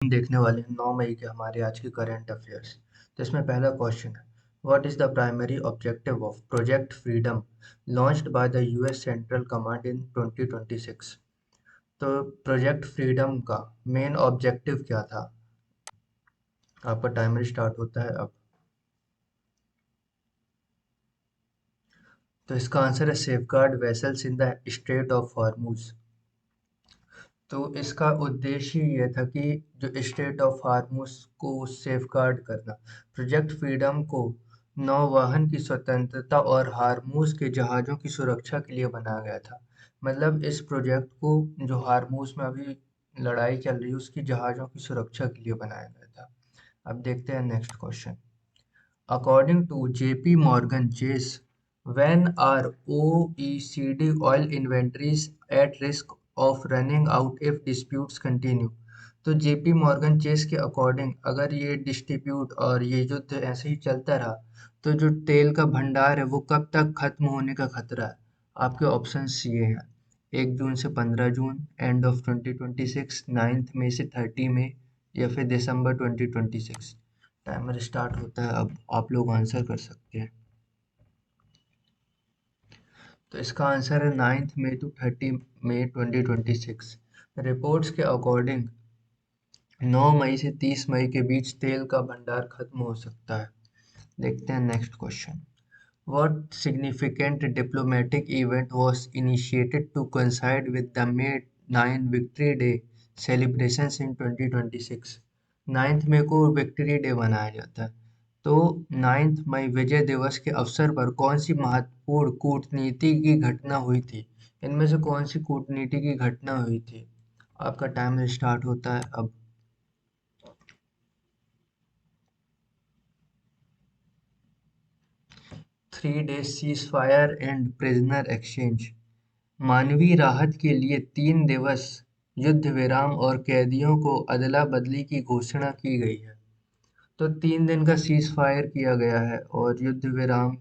हम देखने वाले हैं 9 मई के हमारे आज के करंट अफेयर्स। तो इसमें पहला क्वेश्चन है, what is the primary objective of project freedom launched by the US central command in 2026। तो प्रोजेक्ट फ्रीडम का मेन ऑब्जेक्टिव क्या था? आपका टाइमर स्टार्ट होता है अब। तो इसका आंसर है safeguard vessels in the straight of Hormuz. तो इसका उद्देश्य ये था कि जो स्टेट ऑफ हार्मूज को सेफगार्ड करना। प्रोजेक्ट फ्रीडम को नौवहन की स्वतंत्रता और हार्मूज के जहाज़ों की सुरक्षा के लिए बनाया गया था। मतलब इस प्रोजेक्ट को जो हार्मूज में अभी लड़ाई चल रही है उसकी जहाज़ों की सुरक्षा के लिए बनाया गया था। अब देखते हैं next question. According to JP Morgan Chase, when are OECD oil inventories at risk of running out if disputes continue? तो JP Morgan Chase के अकॉर्डिंग अगर ये डिस्ट्रीब्यूट और ये युद्ध ऐसे ही चलता रहा तो जो तेल का भंडार है वो कब तक खत्म होने का खतरा है? आपके ऑप्शंस ये हैं, 1 जून से 15 जून, एंड ऑफ 2026, 9 मई से 30 मई, या फिर दिसंबर 2026। टाइमर स्टार्ट होता है अब, आप लोग आंसर कर सकते हैं। तो इसका आंसर है 9 मई टू 30 मई 2026। रिपोर्ट्स के अकॉर्डिंग 9 मई से 30 मई के बीच तेल का भंडार खत्म हो सकता है। देखते हैं next question. What significant diplomatic event was initiated to coincide with the May 9 Victory Day celebrations in 2026? 9 मई को विक्ट्री डे मनाया जाता है। तो 9 मई विजय दिवस के अवसर पर कौन सी महत्वपूर्ण कूटनीति की घटना हुई थी? इनमें से कौन सी कूटनीति की घटना हुई थी? आपका टाइम स्टार्ट होता है अब। 3 days ceasefire and prisoner exchange. मानवीय राहत के लिए 3 दिवस युद्ध विराम और कैदियों को अदला बदली की घोषणा की गई है। तो 3 दिन का सीज फायर किया गया है और युद्ध विराम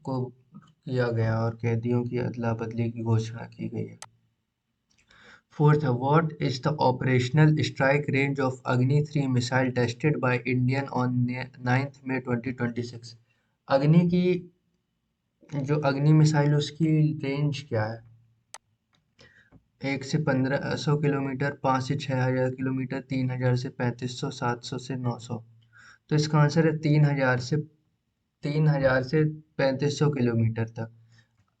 को किया गया और कैदियों की अदला बदली की घोषणा की गई है। फोर्थ है, what is the operational strike range of अग्नि 3 missile tested by Indian on 9 मई 2026? अग्नि की जो अग्नि मिसाइल उसकी रेंज क्या है? 1 से 1500 किलोमीटर, 5 से 6000 किलोमीटर, 3000 से 3500, 700 से 900। तो इसका आंसर है 3000 से 3500 किलोमीटर तक।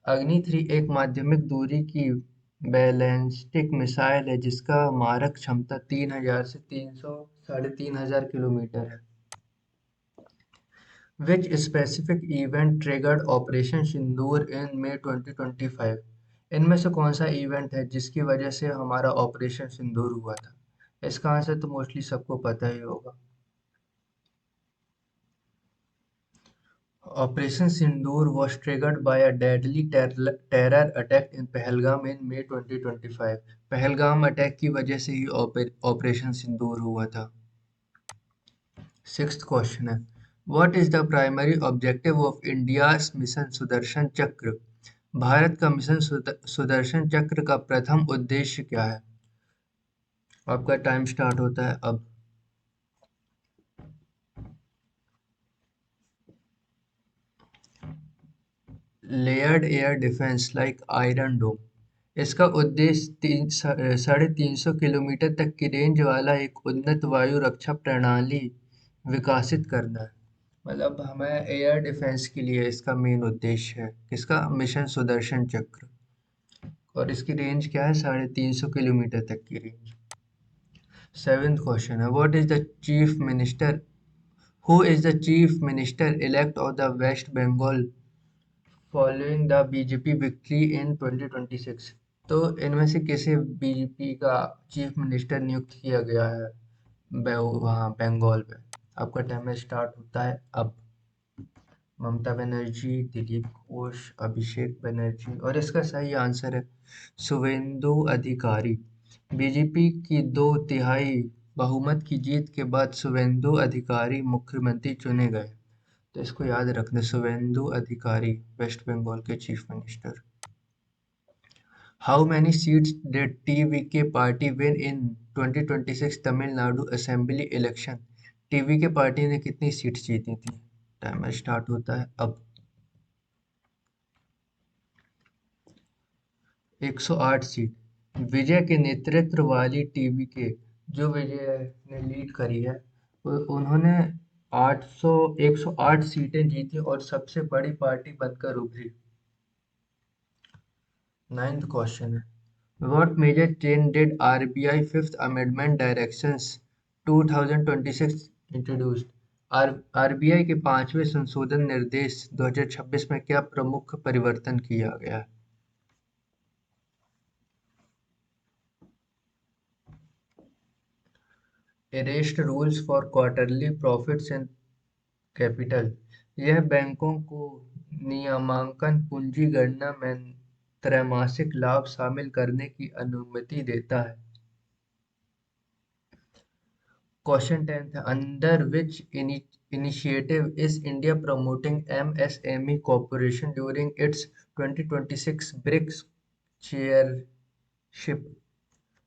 अग्नि 3 एक माध्यमिक दूरी की बैलिस्टिक मिसाइल है जिसका मारक क्षमता 3000 से 3500 किलोमीटर है। Which specific event triggered Operation Sindoor in May 2025? इनमें से कौन सा इवेंट है जिसकी वजह से हमारा ऑपरेशन सिंदूर हुआ था? इसका आंसर तो मोस्टली सबको पता ही होगा। Operation Sindoor was triggered by a deadly terror attack in Pahalgam in May 2025। Pahalgam attack की वजह से ही ऑपरेशन सिंदूर हुआ था। सिक्स्थ क्वेश्चन है, what is the primary objective of India's mission Sudarshan चक्र? भारत का मिशन सुदर्शन चक्र का प्रथम उद्देश्य क्या है? आपका टाइम स्टार्ट होता है अब। Layered air defence like Iron Dome. इसका उद्देश्य 350 किलोमीटर तक की रेंज वाला एक उन्नत वायु रक्षा प्रणाली विकसित करना है। मतलब हमें एयर डिफेंस के लिए इसका मेन उद्देश्य है किसका? मिशन सुदर्शन चक्र। और इसकी रेंज क्या है? 350 किलोमीटर तक की रेंज। सेवेंथ क्वेश्चन है, what is the chief minister who is the chief minister elect of the West Bengal following the BJP victory in 2026? तो इनमें से किसे बीजेपी का चीफ मिनिस्टर नियुक्त किया गया है वहाँ बंगाल में? आपका टाइम स्टार्ट होता है अब। ममता बनर्जी, दिलीप घोष, अभिषेक बनर्जी, और इसका सही आंसर है शुवेंदु अधिकारी। बीजेपी की 2/3 बहुमत की जीत के बाद शुवेंदु अधिकारी मुख्यमंत्री चुने गए। तो इसको याद रखना, शुवेंदु अधिकारी वेस्ट बंगाल के chief minister. How many seats did TVK party win in 2026 Tamil Nadu assembly election TV के पार्टी ने कितनी सीट जीती थी? टाइमर स्टार्ट होता है अब। 108 सीट। विजय के नेतृत्व वाली टीवी के जो विजय ने लीड करी है उन्होंने 108 सीटें जीती और सबसे बड़ी पार्टी बनकर उभरी। 9th क्वेश्चन है, what major change did RBI fifth amendment directions 2026 introduced? RBI के पांचवें संशोधन निर्देश 2026 में क्या प्रमुख परिवर्तन किया गया है? Erased rules for quarterly profits and capital। यह बैंकों को नियामकान पूंजी गणना में त्रैमासिक लाभ शामिल करने की अनुमति देता है। क्वेश्चन 10 है, under which initiative is India promoting MSME corporation during its 2026 BRICS chairship?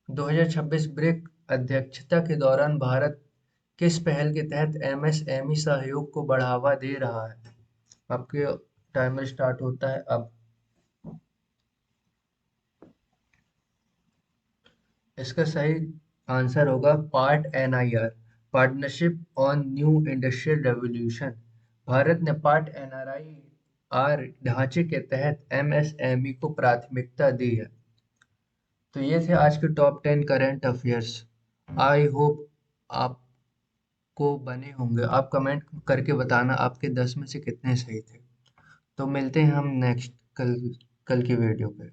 2026 BRIC अध्यक्षता के दौरान भारत किस पहल के तहत एमएसएमई सहयोग को बढ़ावा दे रहा है? आपके टाइमर स्टार्ट होता है अब। इसका सही आंसर होगा part NIR, partnership on new industrial revolution. Bharat ने पार्ट एनआरआई आर ढांचे के तहत एमएसएमई को प्राथमिकता दी है। तो ये थे आज के top 10 current affairs. I hope आपको बने होंगे। आप कमेंट करके बताना आपके 10 में से कितने सही थे। तो मिलते हैं हम नेक्स्ट कल की वीडियो पे।